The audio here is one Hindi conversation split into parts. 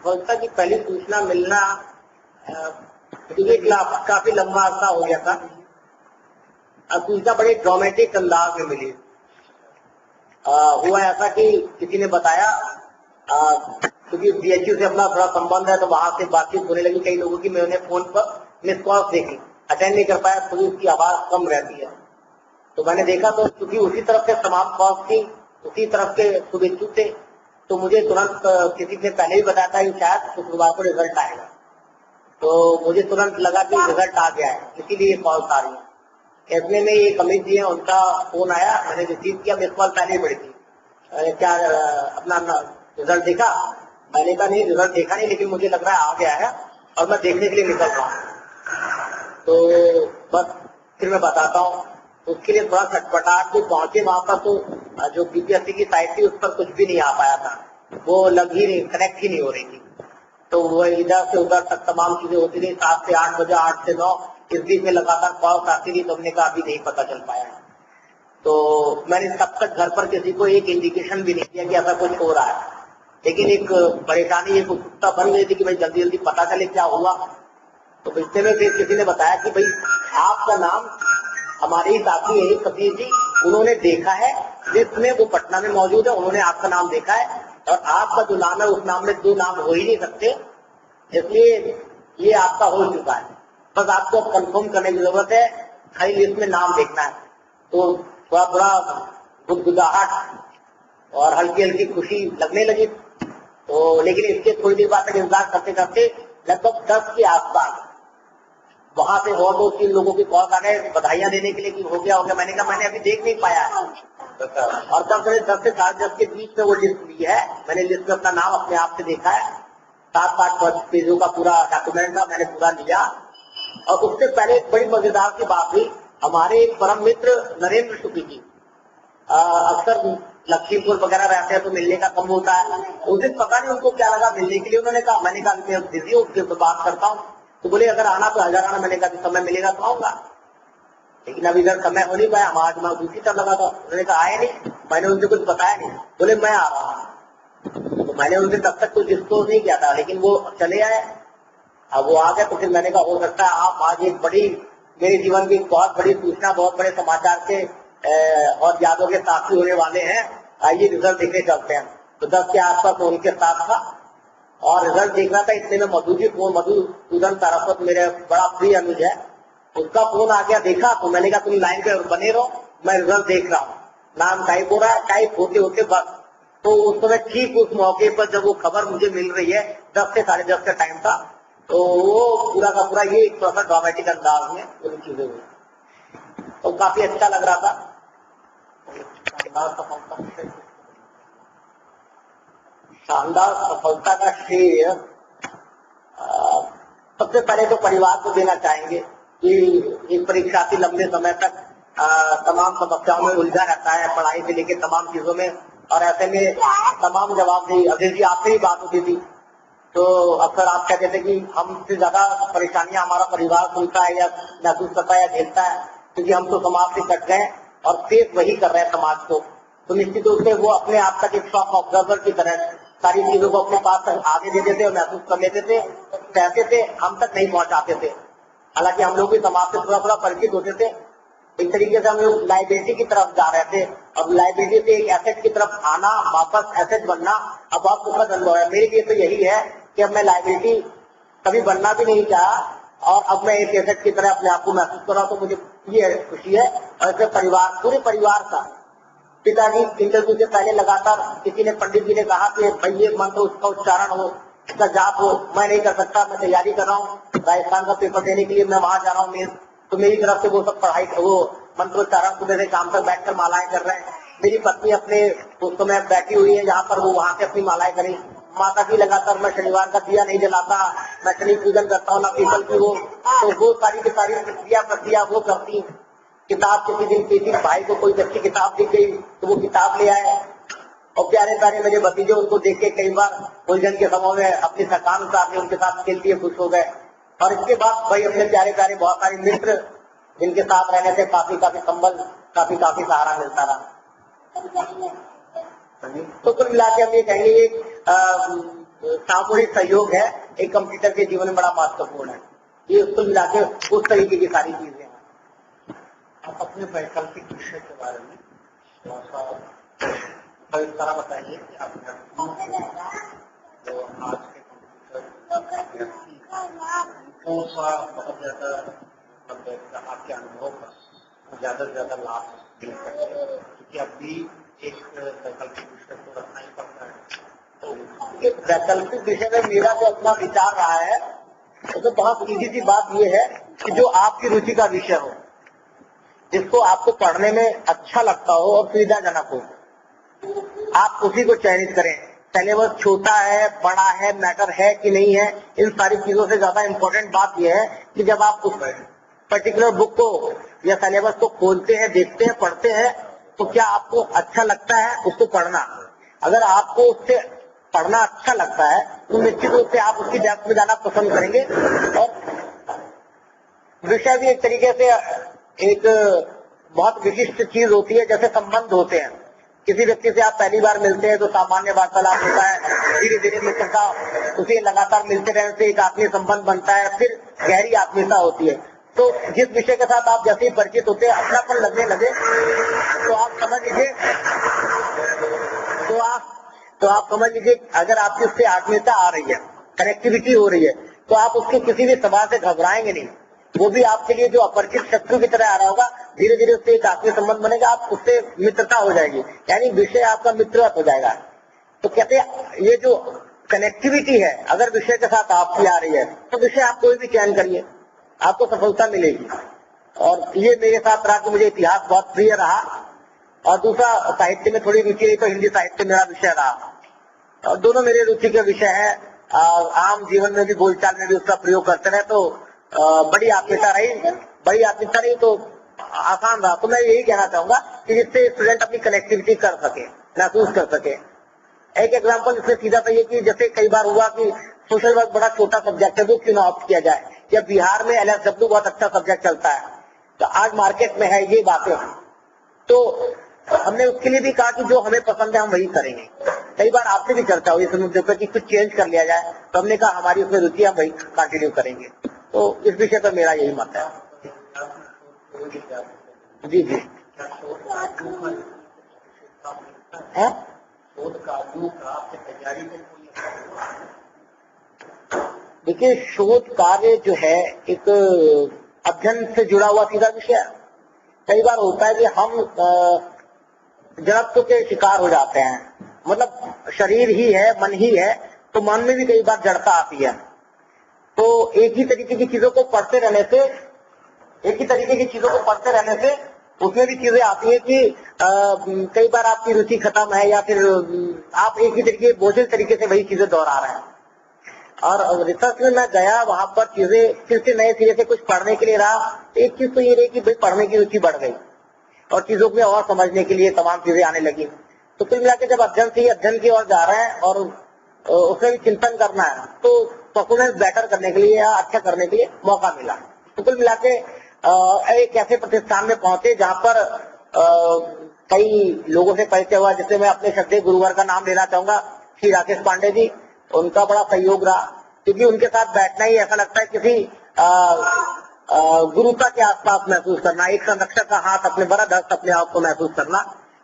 सफलता की पहली सूचना मिलना काफी लंबा अर्सा हो गया था। अब सूचना बड़े ड्रामेटिक अंदाज में मिली। हुआ ऐसा कि किसी ने बताया, क्योंकि बीएचयू से अपना थोड़ा संबंध है तो वहां से बातचीत होने लगी कई लोगों की। मैं उन्हें फोन पर मिस कॉल देखी, अटेंड नहीं कर पाया, थोड़ी उसकी आवाज कम रहती है। तो मैंने देखा तो क्योंकि उसी तरफ से तमाम कॉल्स थी, उसी तरफ के शुभेच्छु थे, तो मुझे तुरंत किसी ने पहले भी बताया था कि शायद शुक्रवार को रिजल्ट आएगा। तो मुझे तुरंत लगा कि रिजल्ट आ गया है, इसीलिए कॉल आ रही है। ऐसे में ये अमित जी है, उनका फोन आया, मैंने रिसीव किया। मिस कॉल पहले ही पड़ी थी, क्या अपना रिजल्ट देखा? मैंने कहा नहीं, रिजल्ट देखा नहीं, लेकिन मुझे लग रहा है आ गया है और मैं देखने के लिए निकल रहा हूँ। तो बस फिर मैं बताता हूँ। उसके लिए थोड़ा छटपटाहट भी पहुंचे वहां पर, तो जो बीपीएससी की साइट थी उस पर कुछ भी नहीं आ पाया था, वो लग ही नहीं, कनेक्ट ही नहीं हो रही थी। तो वो इधर से उधर तक तमाम चीजें होती रही। 7 से 8 बजे, 8 से 9, इस बीच में लगातार कॉल आती रही। तो हमने कहा अभी नहीं पता चल पाया है। तो मैंने तब तक घर पर किसी को एक इंडिकेशन भी नहीं दिया कि ऐसा कुछ हो रहा है। लेकिन एक परेशानी, एक उत्सुकता बन गई थी कि भाई जल्दी जल्दी पता चले क्या हुआ। तो इतने में फिर किसी ने बताया कि भाई आपका नाम हमारे ही साथी है कबीर जी, उन्होंने देखा है लिस्ट में, वो पटना में मौजूद है, उन्होंने आपका नाम देखा है और आपका जो नाम है उस नाम में 2 नाम हो ही नहीं सकते, इसलिए ये आपका हो चुका है। बस आपको कंफर्म करने की जरूरत है, खाली लिस्ट में नाम देखना है। तो थोड़ा थोड़ा गुदगुदाहट और हल्की हल्की खुशी लगने लगी। तो लेकिन इसके थोड़ी देर बाद तक इंतजार करते करते लगभग 10 के आसपास वहां से और 2-3 लोगों की कॉल आ गए बधाइयां देने के लिए कि हो गया हो गया। मैंने कहा मैंने अभी देख नहीं पाया है। और 10 से 10:30 के बीच में वो लिस्ट ली है। मैंने लिस्ट में अपना नाम अपने आप से देखा है। 7-8 पेजों का पूरा डॉक्यूमेंट था, मैंने पूरा लिया। और उससे पहले एक बड़ी मजेदार की बात हुई। हमारे एक परम मित्र नरेंद्र शुक्ल जी अक्सर लखीमपुर वगैरह रहते हैं तो मिलने का कम होता है। उस दिन पता नहीं उनको क्या लगा, मिलने के लिए उन्होंने कहा। मैंने कहा मैं बिजी हूँ, उसके बात करता हूँ। तो बोले अगर आना तो हजार आना। मैंने कहा समय मिलेगा तो आऊंगा, लेकिन अभी इधर समय हो नहीं पाया। हमारा दिमाग दूसरी तरफ लगा था। उन्होंने कहा आए नहीं, मैंने उनसे कुछ बताया नहीं। बोले मैं आ रहा हूँ। तो मैंने उनसे तब तक कुछ डिस्क्लोज नहीं किया था, लेकिन वो चले आए। अब वो आ गए तो फिर मैंने कहा हो सकता है आप आज एक बड़ी, मेरे जीवन की बहुत बड़ी सूचना, बहुत बड़े समाचार के और यादों के साथी होने वाले हैं, आइए रिजल्ट देखने चलते हैं। तो 10 के आसपास उनके साथ था और रिजल्ट देख रहा था। इतने में मधु जी फोन, मधुसूदन सारस्वत मेरे बड़ा प्रिय अनुज है, उसका फोन आ गया। देखा तो मैंने कहा तुम लाइन पे बने रहो, मैं रिजल्ट देख रहा हूँ। नाम टाइप हो रहा है, टाइप होते होते बस। तो उस समय ठीक उस मौके पर जब वो खबर मुझे मिल रही है, 10 से 10:30 का टाइम था, तो वो पूरा का पूरा ये थोड़ा सा ड्रामेटिक अंदाज में पूरी चीजें हुई। तो काफी अच्छा लग रहा था। शानदार सफलता का श्रेय सबसे पहले तो परिवार को देना चाहेंगे कि एक परीक्षार्थी लंबे समय तक तमाम समस्याओं में उलझा रहता है, पढ़ाई से लेकर तमाम चीजों में, और ऐसे में तमाम जवाबदेही। अजय जी आपसे ही बात होती थी तो अक्सर आप कहते थे कि हमसे ज्यादा परेशानियां हमारा परिवार सुनता है या महसूस करता है या झेलता है, क्योंकि हम तो समाज से कट गए और फेस वही कर रहे हैं समाज को। तो निश्चित रूप से वो अपने आप तक एक शॉक ऑब्जर्वर की तरह सारी चीजों को अपने पास तक आगे दे देते और महसूस कर लेते थे, कहते थे, हम तक नहीं पहुंचाते थे। हालांकि हम लोग भी समाज से थोड़ा थोड़ा परिचित होते थे। एक तरीके से हम लोग लाइबिलिटी की तरफ जा रहे थे और लाइबिलिटी से एक एसेट की तरफ आना, वापस एसेट बनना अब बहुत सुखद अनुभव है। मेरे लिए तो यही है कि अब मैं लाइबिलिटी कभी बनना भी नहीं चाहा और अब मैं एक एसेट की तरह अपने आप को महसूस कर रहा हूं। तो मुझे ये खुशी है। और ऐसे परिवार, पूरे परिवार का, पिताजी इंटरव्यू से पहले लगातार किसी ने, पंडित जी ने कहा कि भाई ये मंत्र उसका उच्चारण हो, इसका जाप हो। मैं नहीं कर सकता, मैं तैयारी कर रहा हूँ राजस्थान का पेपर देने के लिए, मैं वहां जा रहा हूँ। तो मेरी तरफ से वो सब पढ़ाई, वो मंत्रोच्चारण सुबह से शाम तक बैठकर मालाएं कर रहे हैं। मेरी पत्नी अपने उस समय बैठी हुई है जहाँ पर वो वहां से अपनी मालाएं करें। माता की लगातार, मैं शनिवार का दिया नहीं जलाता, मैं शनि पूजन करता हूँ ना पीपल की वो, तो वो सारी की सारी प्रक्रिया वो करती। किताब किसी दिन किसी भाई को कोई अच्छी किताब दिख गई तो वो किताब ले आए। और प्यारे प्यारे मेरे भतीजे, उनको देख के कई बार भोजन के समय में अपनी थकान उतारने उनके साथ खेलती है, खुश हो गए। और इसके बाद भाई अपने प्यारे प्यारे बहुत सारे मित्र जिनके साथ रहने से काफी संबल, काफी सहारा मिलता रहा। तो कुल मिला के हम ये कहेंगे सामूहिक सहयोग है एक कंप्यूटर के जीवन में बड़ा महत्वपूर्ण है। ये उसको मिला के उस तरीके की सारी चीजें हैं। आप अपने वैकल्पिक विषय के बारे में थोड़ा बताइए कि आप जो आज के कंप्यूटर कौन सा बहुत ज्यादा मतलब आपके अनुभव पर ज्यादा से ज्यादा लाभ मिल सकते हैं, क्योंकि अभी एक वैकल्पिक विषय को रखना ही पड़ता है। तो वैकल्पिक विषय में मेरा जो अपना विचार रहा है तो बहुत सीधी सी बात यह है कि जो आपकी रुचि का विषय हो, जिसको आपको पढ़ने में अच्छा लगता हो और सुविधाजनक हो, आप उसी को चयनित करें। सिलेबस छोटा है, बड़ा है, मैटर है कि नहीं है, इन सारी चीजों से ज्यादा इम्पोर्टेंट बात यह है कि जब आप उस पर्टिकुलर बुक को या सिलेबस को खोलते हैं, देखते हैं, पढ़ते हैं, तो क्या आपको अच्छा लगता है उसको पढ़ना। अगर आपको उससे पढ़ना अच्छा लगता है तो निश्चित रूप से आप उसकी डेप्थ में जाना पसंद करेंगे। और विषय भी एक तरीके से एक बहुत विशिष्ट चीज होती है, जैसे संबंध होते हैं। किसी व्यक्ति से आप पहली बार मिलते हैं तो सामान्य वार्तालाप होता है, धीरे धीरे मित्रता, उसे लगातार मिलते रहने से एक आत्मीय संबंध बनता है, फिर गहरी आत्मीयता होती है। तो जिस विषय के साथ आप जैसे ही परिचित होते हैं, अपनापन लगने लगे तो आप समझ लीजिए अगर आपकी उससे आत्मीयता आ रही है, कनेक्टिविटी हो रही है, तो आप उसके किसी भी सवाल से घबराएंगे नहीं। वो भी आपके लिए जो अपरिचित शत्रु की तरह आ रहा होगा, धीरे धीरे उससे एक आत्मीय संबंध बनेगा, आप उससे मित्रता हो जाएगी, यानी विषय आपका मित्रवत हो जाएगा। तो कहते हैं ये जो कनेक्टिविटी है अगर विषय के साथ आपकी आ रही है तो विषय आप कोई भी चयन करिए, आपको सफलता मिलेगी। और ये मेरे साथ रहा कि मुझे इतिहास बहुत प्रिय रहा, और दूसरा साहित्य में थोड़ी रुचि रही तो हिंदी साहित्य मेरा विषय रहा, और दोनों मेरे रुचि के विषय है। आम जीवन में भी, बोलचाल में भी उसका प्रयोग करते रहे तो बड़ी आत्मीयता रही तो आसान रहा। तो मैं यही कहना चाहूंगा कि जिससे स्टूडेंट अपनी कनेक्टिविटी कर सके, महसूस कर सके। एक एग्जांपल इसमें सीधा तो ये कि जैसे कई बार हुआ कि सोशल वर्क बड़ा छोटा सब्जेक्ट है, वो क्यों ना ऑप्ट किया जाए, या बिहार में LSW बहुत अच्छा सब्जेक्ट चलता है, तो आज मार्केट में है ये बातें, तो हमने उसके लिए भी कहा कि जो हमें पसंद है हम वही करेंगे। कई बार आपसे भी चर्चा हुई इस मुद्दे पर कि कुछ चेंज कर लिया जाए, तो हमने कहा हमारी उसमें रुचि, हम वही कंटिन्यू करेंगे। तो इस विषय पर मेरा यही मत है। जी जी है देखिए, शोध कार्य जो है एक अध्ययन से जुड़ा हुआ सीधा विषय है। कई बार होता है कि हम जड़त्व के शिकार हो जाते हैं, मतलब शरीर ही है, मन ही है, तो मन में भी कई बार जड़ता आती है। तो एक ही तरीके की चीजों को पढ़ते रहने से उसमें भी चीजें आती है कि कई बार आपकी रुचि खत्म है, या फिर आप एक ही तरीके बोझिल तरीके से वही चीजें दोहरा रहे हैं। और रिसर्च में मैं गया, वहां पर चीजें फिर से नए सिरे से कुछ पढ़ने के लिए रहा। एक चीज तो ये रही कि भाई पढ़ने की रुचि बढ़ गई और चीजों को और समझने के लिए तमाम चीजें आने लगी। तो कुल मिला के जब अध्ययन की ओर जा रहे हैं और उसमें भी चिंतन करना है, तो परफॉर्मेंस बेटर करने के लिए या अच्छा करने के लिए मौका मिला। तो कुल मिला के एक ऐसे प्रतिष्ठान में पहुंचे जहां पर कई लोगों से परिचय हुआ, जिससे मैं अपने श्रद्धेय गुरुवर का नाम लेना चाहूंगा, श्री राकेश पांडे जी। उनका बड़ा सहयोग रहा, क्योंकि उनके साथ बैठना ही ऐसा लगता है किसी गुरुता के आसपास महसूस करना, एक संरक्षक का हाथ अपने बड़ा दस्त अपने आप को महसूस करना,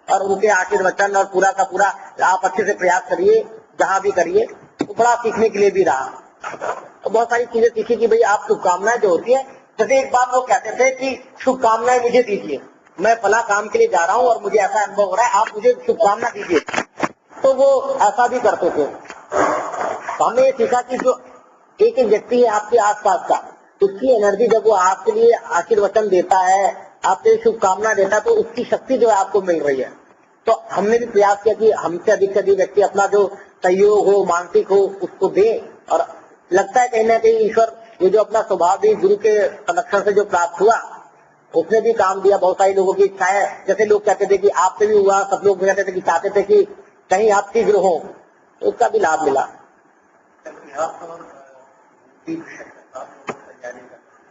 और उनके आशीर्वचन और पूरा का पूरा आप अच्छे से प्रयास करिए, जहां भी करिए, तो बड़ा सीखने के लिए भी रहा। तो बहुत सारी चीजें सीखी कि भाई आप शुभकामनाएं जो होती है, जैसे एक बात वो कहते थे कि शुभकामनाएं मुझे दीजिए, मैं फला काम के लिए जा रहा हूँ और मुझे ऐसा अनुभव हो रहा है, आप मुझे शुभकामना दीजिए। तो वो ऐसा भी करते थे। तो हमने ये सीखा कि जो एक व्यक्ति है आपके आसपास का, उसकी एनर्जी जब वो आपके लिए आशीर्वचन देता है, आपके शुभकामना देता है, तो उसकी शक्ति जो है आपको मिल रही है। तो हमने भी प्रयास किया कि हमसे अधिक से अधिक व्यक्ति अपना जो सहयोग हो, मानसिक हो, उसको दे। और लगता है कहीं ना कहीं ईश्वर ये जो अपना स्वभाव भी गुरु के संरक्षण से जो प्राप्त हुआ, उसने भी काम दिया। बहुत सारे लोगों की इच्छा है, जैसे लोग कहते थे कि आपसे भी हुआ, सब लोग कहते थे कि चाहते थे कि कहीं आप शीघ्र हो, तो उसका भी लाभ मिला।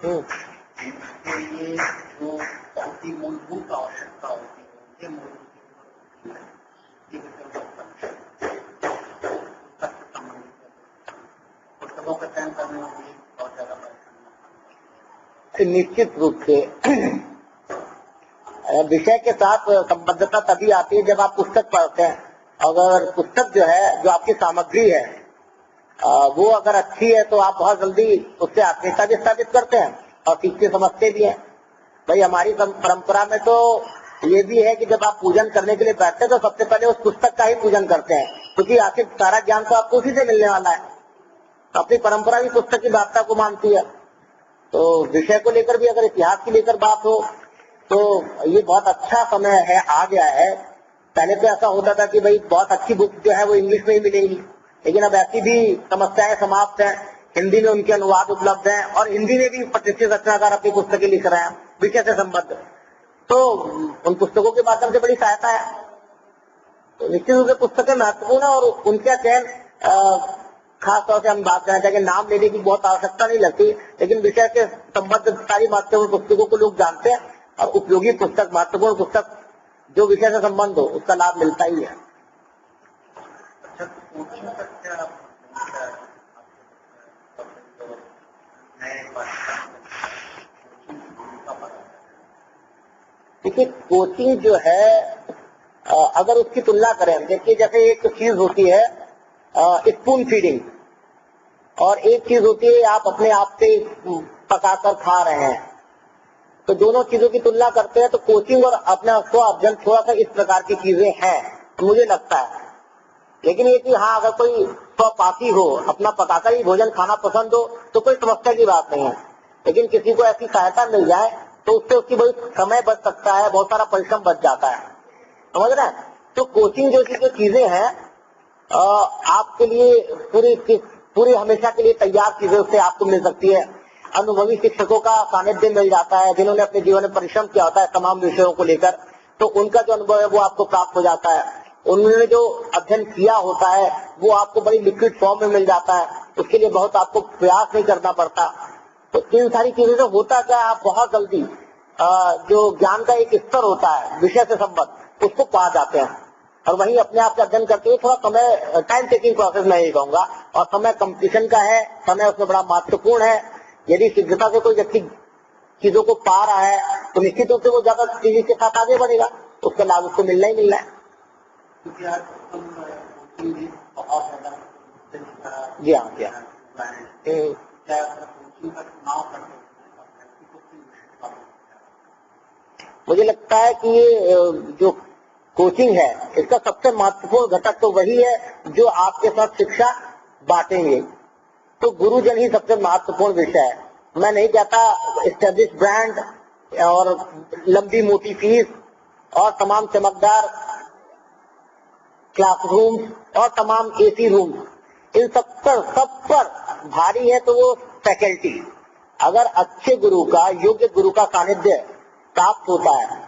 इसके लिए जो बहुत ही मूलभूत आवश्यकता होती है, विषयों का चयन करने में भी बहुत ज्यादा परेशानी। निश्चित रूप से विषय के साथ संबद्धता तभी आती है जब आप पुस्तक पढ़ते हैं। अगर पुस्तक जो है, जो आपकी सामग्री है, वो अगर अच्छी है तो आप बहुत जल्दी उससे आत्मीयता भी स्थापित करते हैं और सीखते समझते भी हैं। भाई हमारी परंपरा में तो ये भी है कि जब आप पूजन करने के लिए बैठते हैं तो सबसे पहले उस पुस्तक का ही पूजन करते हैं, क्योंकि आखिर सारा ज्ञान तो आपको उसी से मिलने वाला है। तो अपनी परंपरा भी पुस्तक की वार्ता को मानती है। तो विषय को लेकर भी अगर इतिहास की लेकर बात हो तो ये बहुत अच्छा समय है, आ गया है। पहले तो ऐसा होता था कि भाई बहुत अच्छी बुक जो है वो इंग्लिश में ही मिलेंगी, लेकिन अब ऐसी भी समस्याएं समाप्त हैं, हिंदी में उनके अनुवाद उपलब्ध हैं और हिंदी में भी प्रतिष्ठित रचनाकार अपनी पुस्तकें लिख रहे हैं विषय से संबद्ध। तो उन पुस्तकों के माध्यम से बड़ी सहायता है। तो निश्चित रूप से पुस्तकें महत्वपूर्ण है और उनका चयन खास तौर से हम बात करना चाहिए, नाम लेने की बहुत आवश्यकता नहीं लगती, लेकिन विषय से संबद्ध सारी महत्वपूर्ण पुस्तकों को लोग जानते हैं और उपयोगी पुस्तक, महत्वपूर्ण पुस्तक जो विषय से संबंध हो उसका लाभ मिलता ही है। अच्छा, कोचिंग का क्या देखिए, कोचिंग जो है अगर उसकी तुलना करें, देखिए जैसे एक चीज होती है स्पून फीडिंग और एक चीज होती है आप अपने आप से पकाकर खा रहे हैं। तो दोनों चीजों की तुलना करते हैं तो कोचिंग और अपना स्व अध्ययन थोड़ा सा इस प्रकार की चीजें हैं मुझे लगता है। लेकिन ये कि हाँ, अगर कोई स्वपाकी हो, अपना पकाकर ही भोजन खाना पसंद हो तो कोई समस्या की बात नहीं है। लेकिन किसी को ऐसी सहायता मिल जाए तो उससे उसकी बहुत समय बच सकता है, बहुत सारा परिश्रम बच जाता है, समझ रहे हैं। तो कोचिंग जैसी जो चीजें हैं आपके लिए पूरी हमेशा के लिए तैयार चीजें उससे आपको मिल सकती है। अनुभवी शिक्षकों का सानिध्य मिल जाता है जिन्होंने अपने जीवन में परिश्रम किया होता है तमाम विषयों को लेकर, तो उनका जो अनुभव है वो आपको प्राप्त हो जाता है। उन्होंने जो अध्ययन किया होता है वो आपको बड़ी लिक्विड फॉर्म में मिल जाता है, उसके लिए बहुत आपको प्रयास नहीं करना पड़ता। तो इन सारी चीजों से होता क्या, आप बहुत जल्दी जो ज्ञान का एक स्तर होता है विषय से संबद्ध उसको पा जाते हैं। और वहीं अपने आप का अध्ययन करते हुए थोड़ा समय टाइम टेकिंग प्रोसेस में ही कहूंगा, और समय कंपटीशन का है, समय उसमें बड़ा महत्वपूर्ण है। यदि शीघ्रता से कोई व्यक्ति चीजों को पा रहा है तो निश्चित रूप से वो ज्यादा तेजी के साथ आगे बढ़ेगा, उसका लाभ उसको मिलना ही मिलना है। क्योंकि आज कोचिंग भी बहुत ज्यादा जी हाँ, जी हाँ। क्या कोचिंग का चुनाव करते मुझे लगता है कि ये जो कोचिंग है इसका सबसे महत्वपूर्ण घटक तो वही है जो आपके साथ शिक्षा बांटेंगे। तो गुरुजन ही सबसे महत्वपूर्ण विषय है। मैं नहीं कहता एस्टेब्लिश ब्रांड और लंबी मोटी फीस और तमाम चमकदार क्लासरूम और तमाम एसी रूम, इन सब पर भारी है तो वो फैकल्टी। अगर अच्छे गुरु का, योग्य गुरु का सानिध्य प्राप्त होता है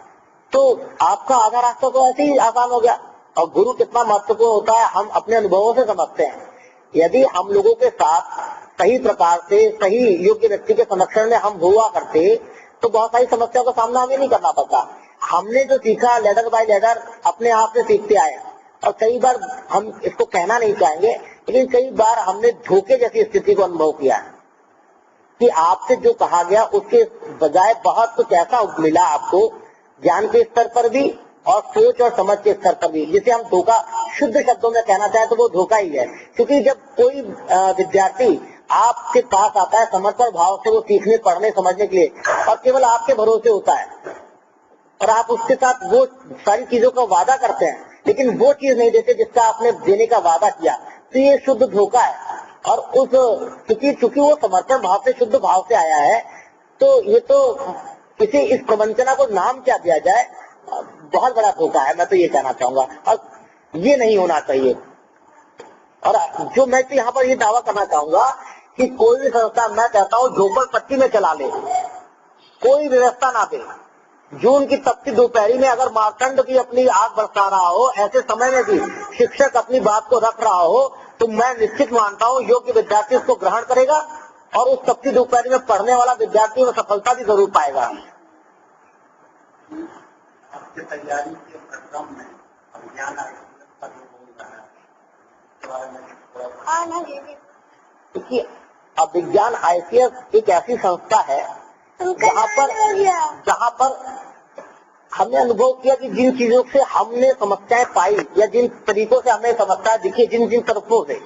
तो आपका आधा रास्ता तो ऐसे ही आसान हो गया। और गुरु कितना महत्वपूर्ण होता है हम अपने अनुभवों से समझते हैं। यदि हम लोगों के साथ सही प्रकार से सही योग्य व्यक्ति के संरक्षण में हम हुआ करते तो बहुत सारी समस्याओं का सामना हमें नहीं करना पड़ता। हमने जो सीखा लेडर बाय लेडर अपने आप से सीखते आए, और कई बार हम इसको कहना नहीं चाहेंगे लेकिन कई बार हमने धोखे जैसी स्थिति को अनुभव किया है कि आपसे जो कहा गया उसके बजाय बहुत कुछ ऐसा मिला आपको ज्ञान के स्तर पर भी और सोच और समझ के स्तर पर भी, जिसे हम धोखा शुद्ध शब्दों में कहना चाहें तो वो धोखा ही है। क्योंकि जब कोई विद्यार्थी आपके पास आता है समर्पण भाव से वो सीखने पढ़ने समझने के लिए और केवल आपके भरोसे होता है और आप उसके साथ वो सारी चीजों का वादा करते हैं लेकिन वो चीज नहीं देते जिसका आपने देने का वादा किया, तो ये शुद्ध धोखा है। और उस चूंकि वो समर्पण भाव से शुद्ध भाव से आया है तो ये तो इसे इस प्रवंचना को नाम क्या दिया जाए, बहुत बड़ा धोखा है। मैं तो ये कहना चाहूंगा और ये नहीं होना चाहिए। और जो मैं तो यहाँ पर ये दावा करना चाहूंगा कि कोई भी संस्था, मैं कहता हूँ झोपड़पट्टी में चला ले, कोई व्यवस्था ना दे। जून की तपती दोपहरी में अगर मार्तंड भी अपनी आग बरसा रहा हो, ऐसे समय में भी शिक्षक अपनी बात को रख रहा हो, तो मैं निश्चित मानता हूँ योग्य विद्यार्थी उसको ग्रहण करेगा और उस तपती दोपहरी में पढ़ने वाला विद्यार्थी में सफलता भी जरूर पाएगा। आपके तैयारी के क्रम में अभियान देखिए, विज्ञान ICS एक ऐसी संस्था है जहाँ पर हमने अनुभव किया कि जिन चीजों से हमने समस्याएं पाई या जिन तरीकों से हमें समस्याएं दिखी, जिन जिन तरफों से,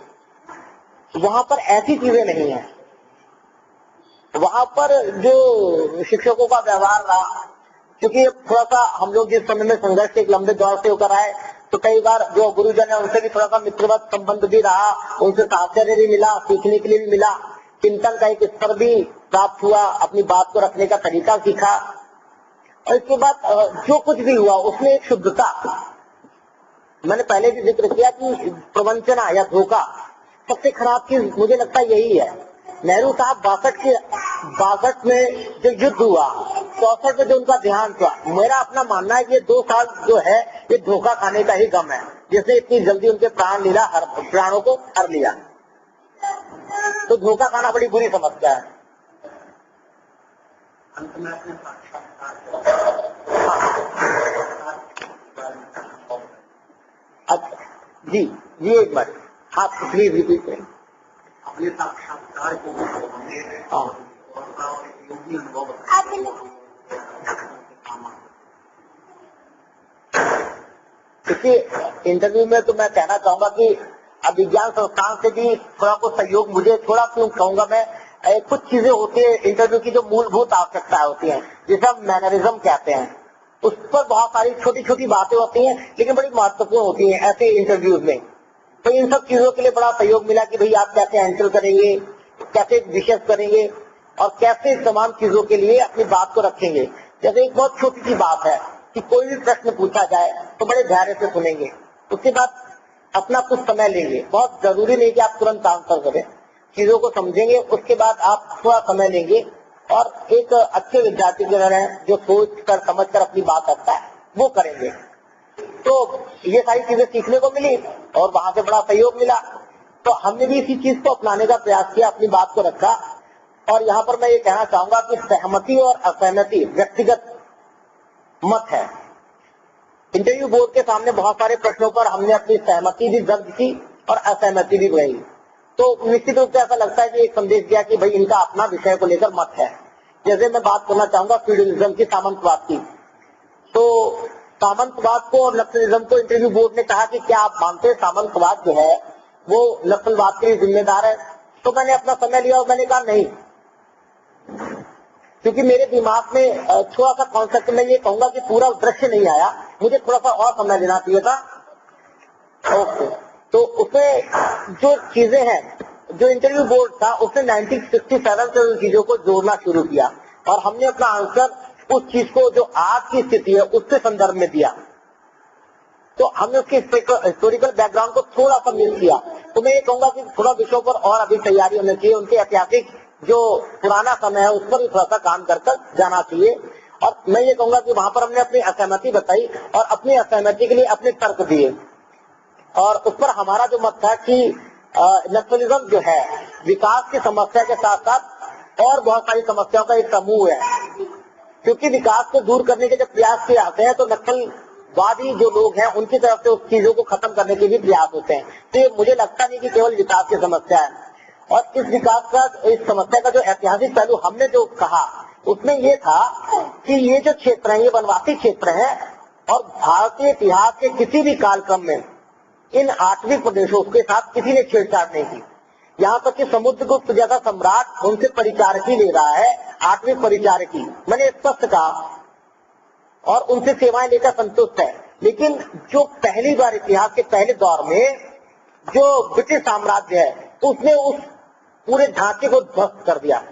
वहां पर ऐसी चीजें नहीं है। वहां पर जो शिक्षकों का व्यवहार रहा, क्योंकि थोड़ा सा हम लोग जिस समय में संघर्ष एक लंबे दौर से होकर आए, तो कई बार जो गुरुजन है उनसे भी थोड़ा सा मित्रवत संबंध भी रहा, उनसे साहचर्य भी मिला, सीखने के लिए भी मिला, चिंतन का एक स्तर भी प्राप्त हुआ, अपनी बात को रखने का तरीका सीखा। और इसके बाद जो कुछ भी हुआ उसमें एक शुद्धता, मैंने पहले भी जिक्र किया कि प्रवंचना या धोखा सबसे खराब चीज मुझे लगता है यही है। नेहरू साहब 62 में जो युद्ध हुआ, 64 में जो उनका देहांत हुआ, मेरा अपना मानना है कि ये 2 साल जो है ये धोखा खाने का ही गम है, जिसने इतनी जल्दी उनके प्राणों को हर लिया। तो धोखा खाना बड़ी बुरी समस्या है। अच्छा जी जी, एक बार आप प्लीज रिपीट करें। अपने साक्षात्कार को इसी इंटरव्यू में तो मैं कहना चाहूंगा कि अभिज्ञान संस्थान से भी थोड़ा कुछ सहयोग, मुझे थोड़ा क्यों कहूंगा मैं, कुछ चीजें होती है इंटरव्यू की जो मूलभूत आवश्यकता होती है, जिसे हम मैनरिज्म कहते हैं, उस पर बहुत सारी छोटी छोटी बातें होती हैं लेकिन बड़ी महत्वपूर्ण होती हैं ऐसे इंटरव्यूज में। तो इन सब चीजों के लिए बड़ा सहयोग मिला कि भाई आप कैसे हैंडल करेंगे, कैसे विशेष करेंगे और कैसे तमाम चीजों के लिए अपनी बात को रखेंगे। जैसे एक बहुत छोटी सी बात है कि कोई भी प्रश्न पूछा जाए तो बड़े धैर्य से सुनेंगे, उसके बाद अपना कुछ समय लेंगे। बहुत जरूरी नहीं कि आप तुरंत आंसर करें, चीजों को समझेंगे, उसके बाद आप थोड़ा समय लेंगे और एक अच्छे विद्यार्थी की तरह जो सोच कर समझ कर अपनी बात रखता है वो करेंगे। तो ये सारी चीजें सीखने को मिली और वहां से बड़ा सहयोग मिला। तो हमने भी इसी चीज को अपनाने का प्रयास किया, अपनी बात को रखा। और यहाँ पर मैं ये कहना चाहूंगा कि सहमति और असहमति व्यक्तिगत मत है। इंटरव्यू बोर्ड के सामने बहुत सारे प्रश्नों पर हमने अपनी सहमति भी दर्ज की और असहमति भी रही। तो निश्चित रूप से ऐसा लगता है कि एक संदेश दिया कि भाई इनका अपना विषय को लेकर मत है। जैसे मैं बात करना चाहूंगा फ्यूडलिज्म की, सामंतवाद की। तो सामंतवाद को और नक्सलिज्म को इंटरव्यू बोर्ड ने कहा कि क्या आप मानते हैं सामंतवाद जो है वो नक्सलवाद के लिए जिम्मेदार है? तो मैंने अपना समय लिया और मैंने कहा नहीं, क्योंकि मेरे दिमाग में थोड़ा सा कॉन्सेप्ट, मैं ये कहूंगा कि पूरा दृश्य नहीं आया, मुझे थोड़ा सा और समय लेना चाहिए था। ओके, तो उसमें जो चीजें हैं, जो इंटरव्यू बोर्ड था उसने 1967 से उन चीजों को जोड़ना शुरू किया और हमने अपना आंसर उस चीज को जो आज की स्थिति है उसके संदर्भ में दिया। तो हमने उसके हिस्टोरिकल बैकग्राउंड को थोड़ा सा मिस किया। तो मैं ये कहूंगा कि थोड़ा विषयों पर और अभी तैयारी होनी चाहिए, उनके ऐतिहासिक जो पुराना समय है उस पर भी थोड़ा सा काम कर जाना चाहिए। और मैं ये कहूंगा कि वहां पर हमने अपनी असहमति बताई और अपनी असहमति के लिए अपने तर्क दिए। और उस पर हमारा जो मत था कि नक्सलिज्म जो है विकास की समस्या के साथ साथ और बहुत सारी समस्याओं का एक समूह है, क्योंकि विकास को दूर करने के जब प्रयास किए जाते हैं तो नक्सलवादी जो लोग हैं उनकी तरफ से उस चीजों को खत्म करने के भी प्रयास होते हैं। तो ये मुझे लगता नहीं कि केवल विकास की समस्या है। और इस विकास का, इस समस्या का जो ऐतिहासिक पहलू हमने जो कहा उसमें ये था कि ये जो क्षेत्र है ये वनवासी क्षेत्र है और भारतीय इतिहास के किसी भी कालक्रम में इन आठवीं प्रदेशों के साथ किसी ने छेड़छाड़ नहीं की। यहाँ तक कि समुद्रगुप्त जैसा सम्राट उनसे परिचारकी ले रहा है, 8वीं परिचारकी, मैंने स्पष्ट कहा, और उनसे सेवाएं लेकर संतुष्ट है। लेकिन जो पहली बार इतिहास के पहले दौर में जो ब्रिटिश साम्राज्य है उसने उस पूरे ढांचे को ध्वस्त कर दिया।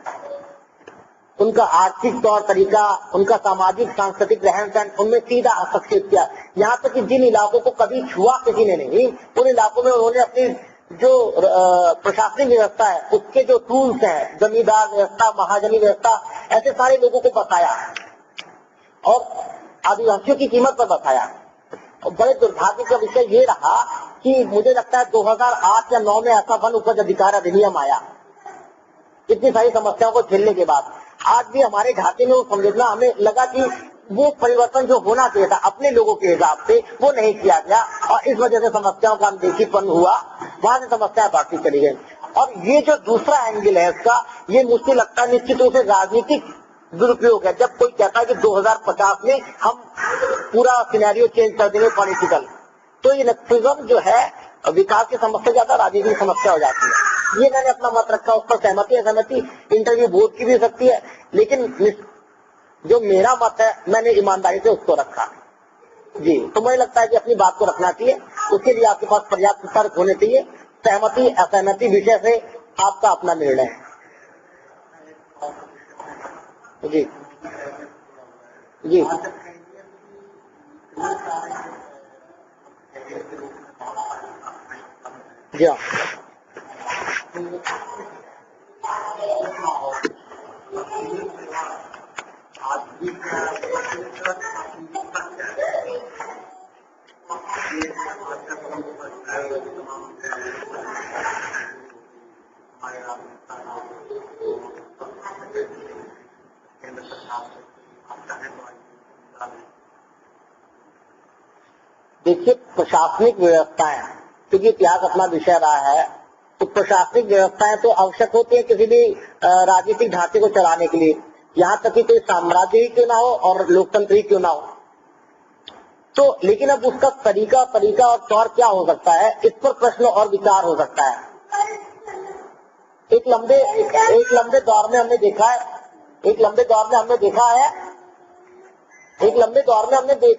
उनका आर्थिक तौर तरीका, उनका सामाजिक सांस्कृतिक रहन सहन, उनमें सीधा हस्तक्षेप किया। यहाँ तक कि जिन इलाकों को कभी छुआ किसी ने नहीं, उन इलाकों में उन्होंने अपनी जो प्रशासनिक व्यवस्था है उसके जो टूल्स हैं, जमींदार व्यवस्था, महाजनी व्यवस्था, ऐसे सारे लोगों को बताया और आदिवासियों की कीमत पर बताया। और बड़े दुर्भाग्य का विषय ये रहा कि मुझे लगता है 2008 या 9 में ऐसा वन उपज अधिकार अधिनियम आया। इतनी सारी समस्याओं को झेलने के बाद आज भी हमारे ढांचे में वो संवेदना, हमें लगा कि वो परिवर्तन जो होना चाहिए था अपने लोगों के हिसाब से वो नहीं किया गया और इस वजह से समस्याओं का अनदेखीपन हुआ, वहां से समस्याएं बढ़ती चली गई। और ये जो दूसरा एंगल है इसका, ये मुझे लगता है निश्चित रूप से राजनीतिक दुरुपयोग है। जब कोई कहता है कि 2050 में हम पूरा सिनेरियो चेंज कर देंगे पॉलिटिकल, तो ये नक्सलिज्म जो है विकास की समस्या ज्यादा राजनीतिक समस्या हो जाती है। ये मैंने अपना मत रखा, उस पर सहमति इंटरव्यू बोर्ड की भी हो सकती है, लेकिन जो मेरा मत है मैंने ईमानदारी से उसको रखा जी। तो मुझे लगता है कि अपनी बात को रखना चाहिए, उसके लिए आपके पास पर्याप्त तर्क होने चाहिए। सहमति असहमति विषय से आपका अपना निर्णय है जी। जी जी देखिए, प्रशासनिक व्यवस्थाएं, क्योंकि इतिहास अपना विषय रहा है, तो प्रशासनिक व्यवस्थाएं तो आवश्यक होती है किसी भी राजनीतिक ढांचे को चलाने के लिए, यहाँ तक कि कोई साम्राज्य ही क्यों ना हो और लोकतंत्र ही क्यों ना हो। तो लेकिन अब उसका तरीका और तौर क्या हो सकता है, इस पर प्रश्न और विचार हो सकता है। एक लंबे दौर में हमने देखा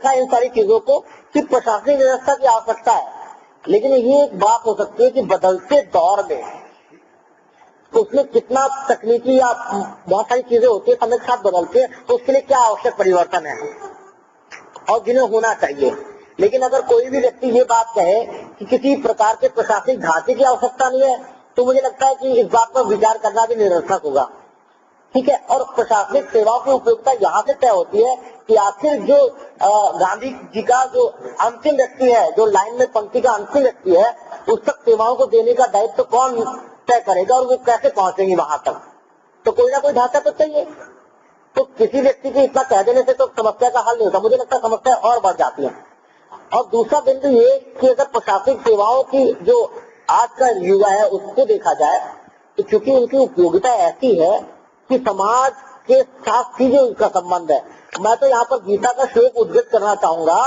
है इन सारी चीजों को कि प्रशासनिक व्यवस्था की आवश्यकता है, लेकिन ये एक बात हो सकती है कि बदलते दौर में उसमें कितना तकनीकी या बहुत सारी चीजें होती है, समय के साथ बदलते हैं, तो उसके लिए क्या आवश्यक परिवर्तन है और जिन्हें होना चाहिए। लेकिन अगर कोई भी व्यक्ति ये बात कहे कि किसी प्रकार के प्रशासनिक ढांचे की आवश्यकता नहीं है, तो मुझे लगता है कि इस बात पर विचार करना भी निरर्थक होगा। ठीक है, और प्रशासनिक सेवाओं की उपयोगिता यहाँ से तय होती है कि आखिर जो गांधी जी का जो अंतिम व्यक्ति है, जो लाइन में पंक्ति का अंतिम व्यक्ति है, उस तक सेवाओं को देने का दायित्व तो कौन तय करेगा और वो कैसे पहुंचेंगे वहां तक। तो कोई ना कोई ढांचा तो चाहिए। तो किसी व्यक्ति के इतना कह देने से तो समस्या का हल नहीं होता, मुझे लगता है समस्या और बढ़ जाती है। और दूसरा बिंदु ये कि अगर प्रशासनिक सेवाओं की जो आज का युवा है उसको देखा जाए, तो चूंकि उनकी उपयोगिता ऐसी है कि समाज के साथ सीधे उनका संबंध है। मैं तो यहाँ पर गीता का श्लोक उद्धृत करना चाहूंगा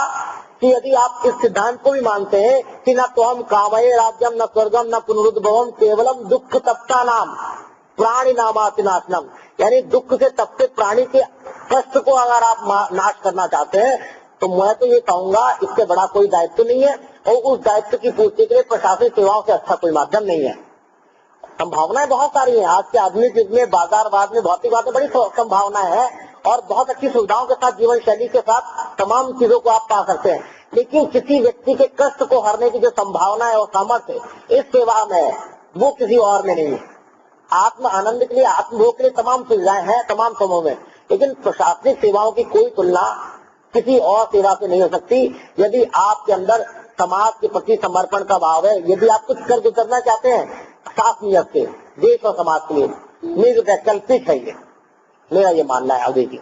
कि यदि आप इस सिद्धांत को भी मानते हैं कि न तो हम कामये राज्यम न स्वर्गम न पुनरुद्भवम केवलम दुख तप्ता नाम प्राणी नामाति नाशनम, यानी दुख से तपते प्राणी के कष्ट को अगर आप नाश करना चाहते हैं, तो मैं तो ये कहूंगा इससे बड़ा कोई दायित्व नहीं है, और उस दायित्व की पूर्ति के लिए प्रशासनिक सेवाओं से अच्छा कोई माध्यम नहीं है। संभावनाएं बहुत सारी हैं आज के आधुनिक युग में, बाजारवाद में, भौतिकवाद में बड़ी संभावनाएं हैं और बहुत अच्छी सुविधाओं के साथ, जीवन शैली के साथ तमाम चीजों को आप पा सकते हैं। लेकिन किसी व्यक्ति के कष्ट को हरने की जो संभावना है और सामर्थ्य इस सेवा में है, वो किसी और में नहीं है। आत्म आनंद के लिए, आत्मभोग के लिए तमाम सुविधाएं हैं तमाम समूह में, लेकिन प्रशासनिक सेवाओं की कोई तुलना किसी और सेवा से नहीं हो सकती। यदि आपके अंदर समाज के प्रति समर्पण का भाव है, यदि आप कुछ कर गुजरना चाहते हैं साफ नियत से देश और समाज के लिए, निर्वैकल्पिक है ये, मेरा ये मानना है। अब देखिए,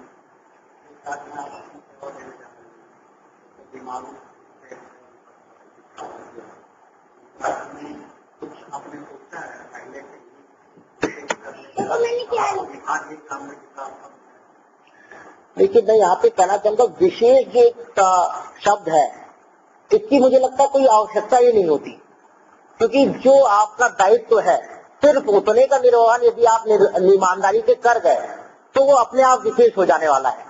देखिए मैं यहाँ पे कहना चाहूंगा, विशेष जो एक शब्द है इसकी मुझे लगता है कोई आवश्यकता ही नहीं होती, क्योंकि जो आपका दायित्व है सिर्फ उतने का निर्वहन यदि आप ईमानदारी से कर गए तो वो अपने आप विशेष हो जाने वाला है।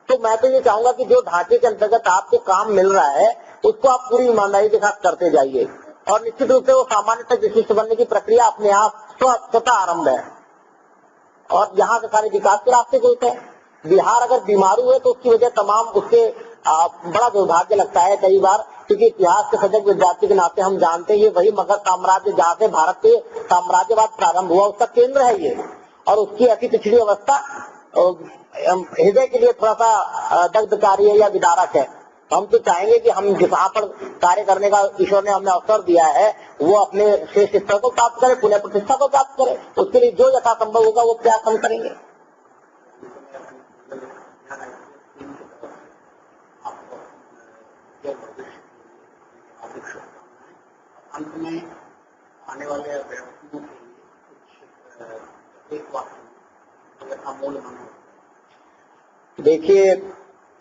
तो मैं तो ये चाहूंगा कि जो ढांचे के अंतर्गत आपको काम मिल रहा है उसको आप पूरी ईमानदारी के साथ करते जाइए, और निश्चित रूप से वो सामान्य तक विशिष्ट बनने की प्रक्रिया अपने आप स्वतः आरंभ है और यहाँ के सारे विकास के रास्ते खुलते हैं। बिहार अगर बीमारू है तो उसकी वजह तमाम उसके बड़ा दुर्भाग्य लगता है कई बार, क्योंकि इतिहास के सजग विद्यार्थी के नाते हम जानते हैं ये वही मगध साम्राज्य जहाँ से भारत के साम्राज्यवाद प्रारंभ हुआ उसका केंद्र है ये, और उसकी ऐसी पिछड़ी अवस्था हृदय के लिए थोड़ा सा दग्धकारी है या विदारक है। हम तो चाहेंगे कि हम जहाँ पर कार्य करने का ईश्वर ने हमें अवसर दिया है वो अपने श्रेष्ठ स्तर को प्राप्त करे, पुण्य प्रतिष्ठा को प्राप्त करे, उसके लिए जो यथासंभव होगा वो प्रयास हम करेंगे। अंत में आने वाले व्यक्तियों एक वाक्य अमूल मानो। देखिए,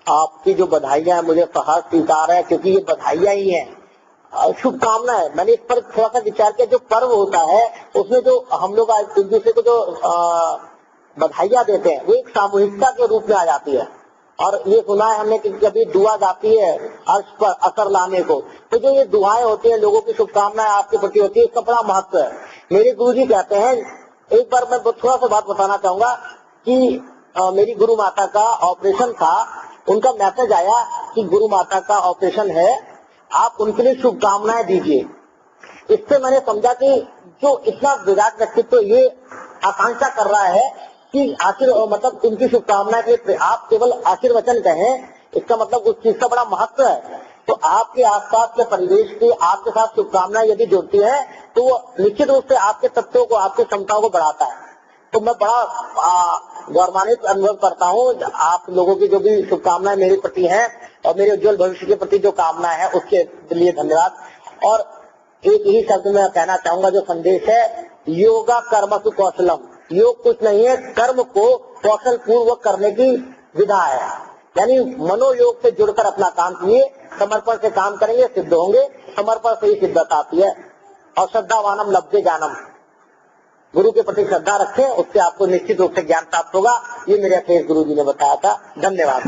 आपकी जो बधाइयां हैं मुझे सहर्ष स्वीकार है, क्योंकि ये बधाइयां ही हैं, शुभकामना है। मैंने इस पर थोड़ा सा विचार किया, जो पर्व होता है उसमें जो हम लोग एक दूसरे को जो बधाइयां देते हैं वो एक सामूहिकता के रूप में आ जाती है। और ये सुना है हमने कि कभी दुआ जाती है अर्श पर असर लाने को, तो जो ये दुआएं होती हैं, लोगों की शुभकामनाएं आपके प्रति होती है, इसका बड़ा महत्व है। मेरे गुरुजी कहते हैं, एक बार मैं थोड़ा सा बात बताना चाहूंगा कि मेरी गुरु माता का ऑपरेशन था, उनका मैसेज आया कि गुरु माता का ऑपरेशन है, आप उनके लिए शुभकामनाएं दीजिए। इससे मैंने समझा कि जो इतना विराट व्यक्तित्व ये आकांक्षा कर रहा है कि मतलब उनकी शुभकामनाएं के लिए आप केवल आशीर्वचन कहें, इसका मतलब उस चीज का बड़ा महत्व है। तो आपके आसपास के परिवेश की आपके साथ शुभकामनाएं यदि जुड़ती है तो वो निश्चित रूप से आपके तत्वों को, आपके क्षमताओं को बढ़ाता है। तो मैं बड़ा गौरवान्वित अनुभव करता हूँ। आप लोगों की जो भी शुभकामनाएं मेरे प्रति हैं और मेरे उज्जवल भविष्य के प्रति जो कामनाएं हैं उसके लिए धन्यवाद। और एक ही शब्द में कहना चाहूंगा, जो संदेश है, योगा कर्मसु कौशलम। योग कुछ नहीं है, कर्म को कौशल पूर्वक करने की विधा है। यानी मनोयोग से जुड़कर अपना काम कीजिए, समर्पण से काम करेंगे सिद्ध होंगे, समर्पण से ही सिद्धत आती है। और श्रद्धावानम लब्धे ज्ञानम, गुरु के प्रति श्रद्धा रखें, उससे आपको निश्चित रूप से ज्ञान प्राप्त होगा। ये मेरे अखिलेश गुरु जी ने बताया था। धन्यवाद।